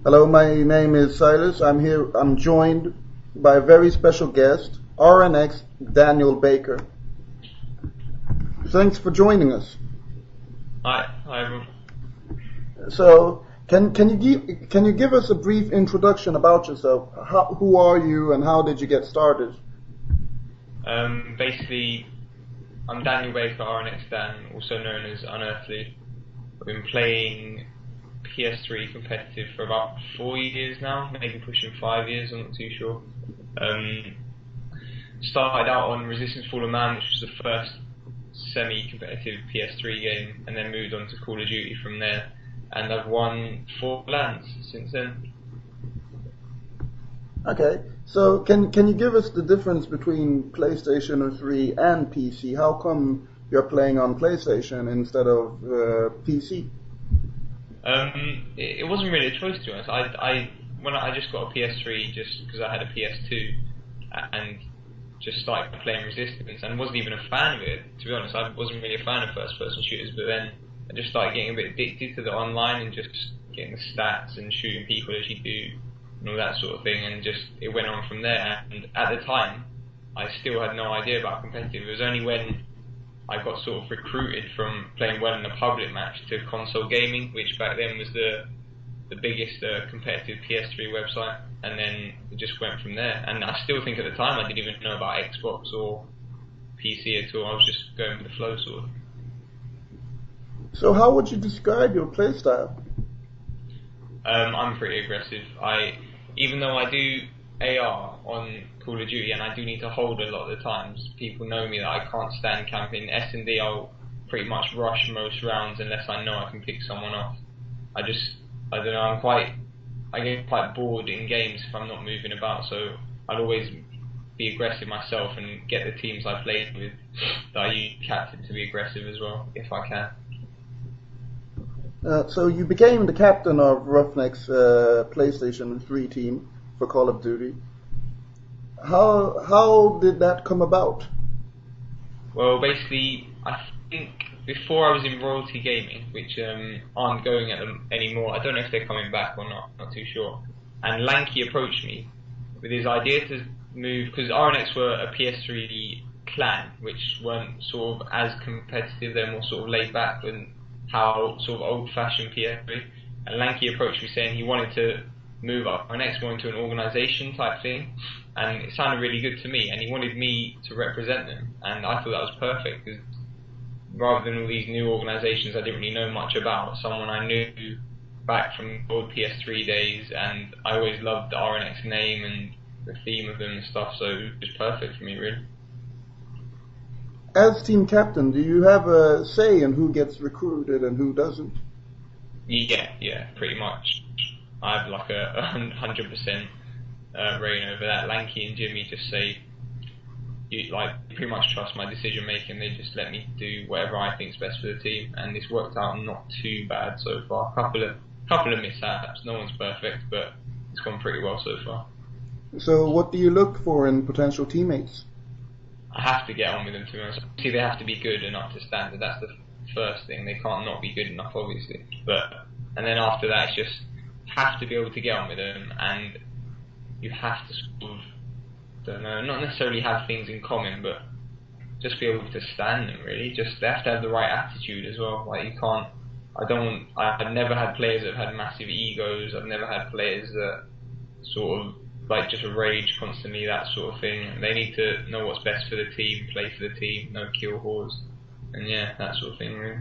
Hello, my name is Silas. I'm joined by a very special guest, RoughNeX Daniel Baker. Thanks for joining us. Hi everyone. So, can you give us a brief introduction about yourself? Who are you and how did you get started? Basically, I'm Daniel Baker, RoughNeX Dan, also known as Unearthly. I've been playing PS3 competitive for about 4 years now, maybe pushing 5 years, I'm not too sure. Started out on Resistance Fallen Man, which was the first semi-competitive PS3 game, and then moved on to Call of Duty from there, and I've won 4 lands since then. Okay, so can you give us the difference between PlayStation 3 and PC? How come you're playing on PlayStation instead of PC? It wasn't really a choice, to be honest. I just got a PS3 just because I had a PS2 and just started playing Resistance and wasn't even a fan of it, to be honest. I wasn't really a fan of first-person shooters, but then I just started getting a bit addicted to the online and just getting the stats and shooting people as you do and all that sort of thing, and just it went on from there. And at the time, I still had no idea about competitive. It was only when I got sort of recruited from playing well in a public match to console gaming, which back then was the biggest competitive PS3 website, and then it just went from there. And I still think at the time I didn't even know about Xbox or PC at all. I was just going with the flow, sort of. So how would you describe your playstyle? I'm pretty aggressive. Even though I do AR on Call of Duty and I do need to hold a lot of the times, people know me that I can't stand camping. S&D, I'll pretty much rush most rounds unless I know I can pick someone off. I don't know, I get quite bored in games if I'm not moving about, so I'd always be aggressive myself and get the teams I played with that I use captain to be aggressive as well, if I can. So you became the captain of RoughNeX PlayStation 3 team for Call of Duty. How did that come about? Well, basically, I think before I was in Royalty Gaming, which aren't going at them anymore. I don't know if they're coming back or not too sure. And Lanky approached me with his idea to move, because RoughNeX were a PS3 clan, which weren't sort of as competitive, they're more sort of laid back than how sort of old-fashioned PS3. And Lanky approached me saying he wanted to move up RoughNeX more into an organisation type thing, and it sounded really good to me, and he wanted me to represent them, and I thought that was perfect, because rather than all these new organisations I didn't really know much about, someone I knew back from old PS3 days, and I always loved the RoughNeX name and the theme of them and stuff, so it was perfect for me, really. As team captain, do you have a say in who gets recruited and who doesn't? Yeah, pretty much. I have like a 100% reign over that. Lanky and Jimmy just say, you pretty much trust my decision making. They just let me do whatever I think's best for the team, and it's worked out not too bad so far. Couple of mishaps. No one's perfect, but it's gone pretty well so far. So what do you look for in potential teammates? I have to get on with them, to be honest. See, they have to be good enough to standard. That's the first thing. They can't not be good enough, obviously. And then after that, it's just have to be able to get on with them, and you have to sort of, don't know, not necessarily have things in common, but just be able to stand them, really. Just they have to have the right attitude as well. Like, you can't. I've never had players that have had massive egos. I've never had players that sort of like just rage constantly, that sort of thing. They need to know what's best for the team, play for the team, no kill whores, and yeah, that sort of thing, really.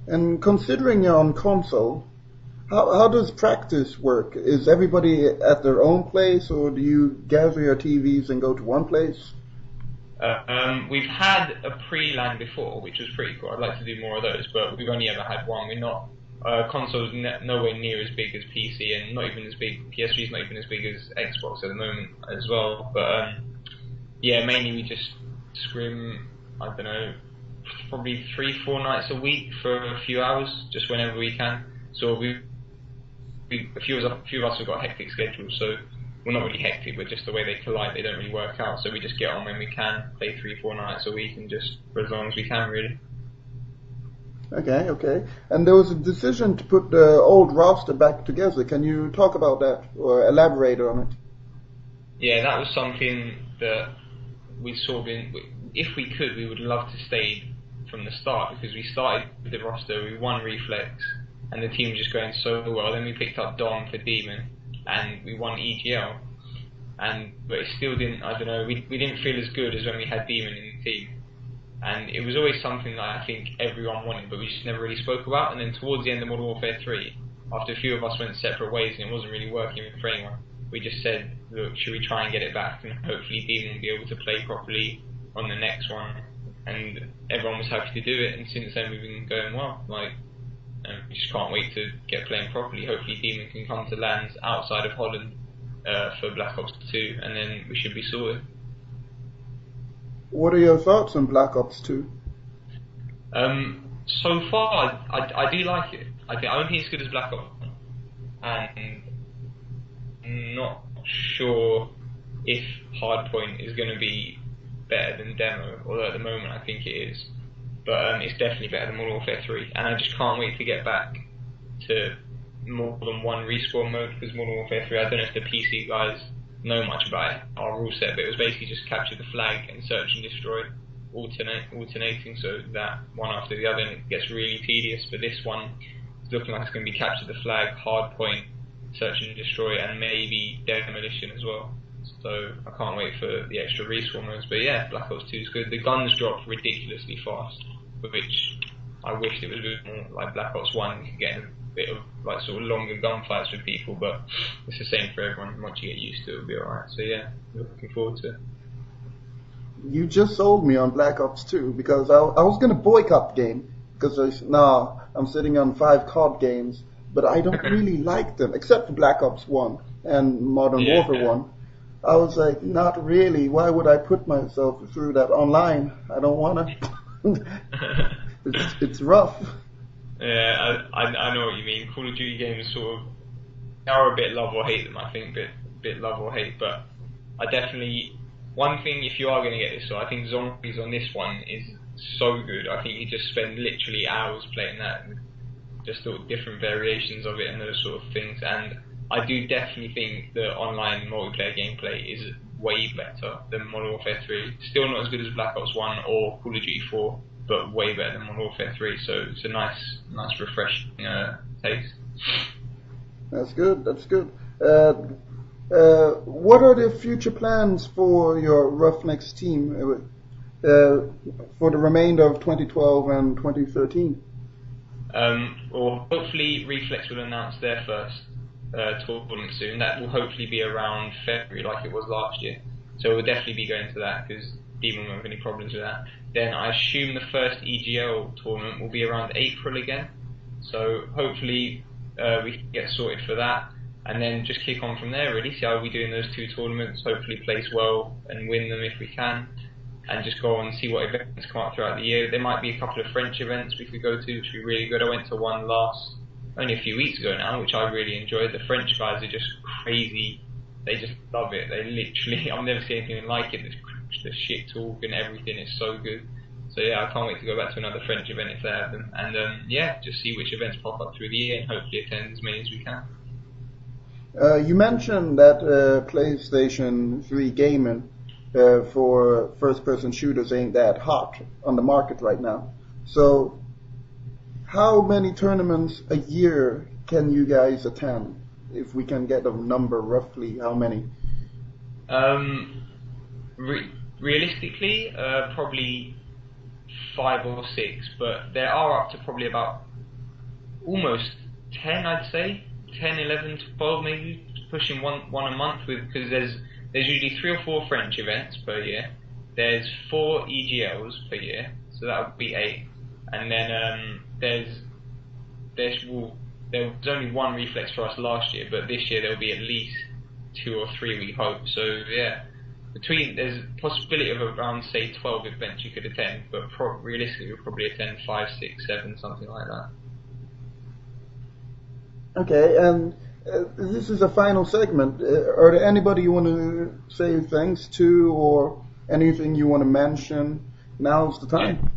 And considering you're on console, how does practice work? Is everybody at their own place, or do you gather your TVs and go to one place? We've had a pre-LAN before, which was pretty cool. I'd like to do more of those, but we've only ever had one. We're not console's nowhere near as big as PC, and not even as big. PS3's not even as big as Xbox at the moment as well. But yeah, mainly we just scrim. I don't know, probably 3-4 nights a week for a few hours, just whenever we can. So a few of us have got hectic schedules, so well, not really hectic, but just the way they collide, they don't really work out. So we just get on when we can, play 3-4 nights a week, and just for as long as we can, really. Okay. And there was a decision to put the old roster back together. Can you talk about that or elaborate on it? Yeah, that was something that we sort of, if we could, we would love to stay from the start, because we started with the roster, we won Reflex, and the team was just going so well. Then we picked up Dom for Demon, and we won EGL, but it still didn't. I don't know. We didn't feel as good as when we had Demon in the team, and it was always something that I think everyone wanted, but we just never really spoke about. And then towards the end of Modern Warfare 3, after a few of us went separate ways and it wasn't really working for anyone, we just said, look, should we try and get it back, and hopefully Demon will be able to play properly on the next one. And everyone was happy to do it, and since then we've been going well. Like, we just can't wait to get playing properly. Hopefully Demon can come to lands outside of Holland for Black Ops 2, and then we should be sorted. What are your thoughts on Black Ops 2? So far, I do like it. I don't think it's good as Black Ops 1, and I'm not sure if Hardpoint is going to be better than Demo, although at the moment I think it is. But it's definitely better than Modern Warfare 3, and I just can't wait to get back to more than one respawn mode, because Modern Warfare 3, I don't know if the PC guys know much about it, our rule set, but it was basically just capture the flag and search and destroy, alternating, so that one after the other, and it gets really tedious. But this one is looking like it's going to be capture the flag, hardpoint, search and destroy, and maybe demolition as well. So I can't wait for the extra respawn modes. But yeah, Black Ops 2 is good. The guns drop ridiculously fast, which I wish it was a bit more like Black Ops 1. You could get a bit of like sort of longer gunfights with people, but it's the same for everyone. Once you get used to it, it'll be alright. So yeah, looking forward to it. You just sold me on Black Ops 2, because I was going to boycott the game, because I'm sitting on 5 COD games, but I don't really like them, except for Black Ops 1 and Modern Warfare 1. I was like, not really. Why would I put myself through that online? I don't want to. It's rough. Yeah, I know what you mean. Call of Duty games sort of are a bit love or hate them. I think bit love or hate. But I definitely, one thing, if you are going to get this, so I think Zombies on this one is so good. I think you just spend literally hours playing that, and just all different variations of it and those sort of things. And I do definitely think the online multiplayer gameplay is way better than Modern Warfare 3. Still not as good as Black Ops 1 or Call of Duty 4, but way better than Modern Warfare 3. So it's a nice refreshing taste. That's good. What are the future plans for your Roughnecks team for the remainder of 2012 and 2013? Well, hopefully Reflex will announce their first tournament soon. That will hopefully be around February, like it was last year. So we'll definitely be going to that, because Demon won't have any problems with that. Then I assume the first EGL tournament will be around April again. So hopefully we can get sorted for that, and then just kick on from there, really. See how we do in those 2 tournaments, hopefully place well and win them if we can, and just go on and see what events come up throughout the year. There might be a couple of French events we could go to, which would be really good. I went to one only a few weeks ago now, which I really enjoyed. The French guys are just crazy. They just love it. They literally, I've never seen anything like it. The shit talk and everything is so good. So yeah, I can't wait to go back to another French event if they have them. And just see which events pop up through the year, and hopefully attend as many as we can. You mentioned that PlayStation 3 gaming for first-person shooters ain't that hot on the market right now. So how many tournaments a year can you guys attend? If we can get a number roughly, how many? Realistically, probably 5 or 6, but there are up to probably about almost 10, I'd say. 10, 11, 12 maybe, pushing one a month, because there's usually 3 or 4 French events per year. There's 4 EGLs per year, so that would be 8. And then there was only 1 Reflex for us last year, but this year there'll be at least 2 or 3, we hope. So yeah, there's a possibility of around, say, 12 events you could attend, but realistically you'll probably attend 5, 6, 7, something like that. Okay, and this is a final segment. Are there anybody you want to say thanks to, or anything you want to mention? Now's the time.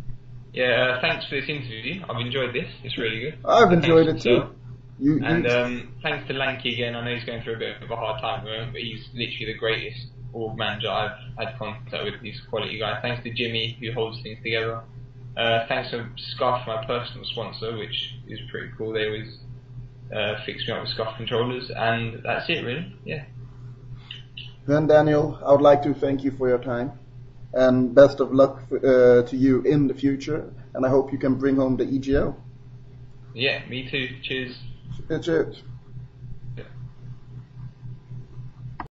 Yeah, thanks for this interview. I've enjoyed this. It's really good. I've enjoyed it Thanks, too. Thanks to Lanky again. I know he's going through a bit of a hard time at the moment, but he's literally the greatest org manager I've had contact with. He's a quality guy. Thanks to Jimmy, who holds things together. Thanks to Scuff, my personal sponsor, which is pretty cool. They always fix me up with Scuff controllers, and that's it really. Yeah. Then Daniel, I would like to thank you for your time, and best of luck to you in the future. And I hope you can bring home the EGO. Yeah, me too. Cheers. Cheers.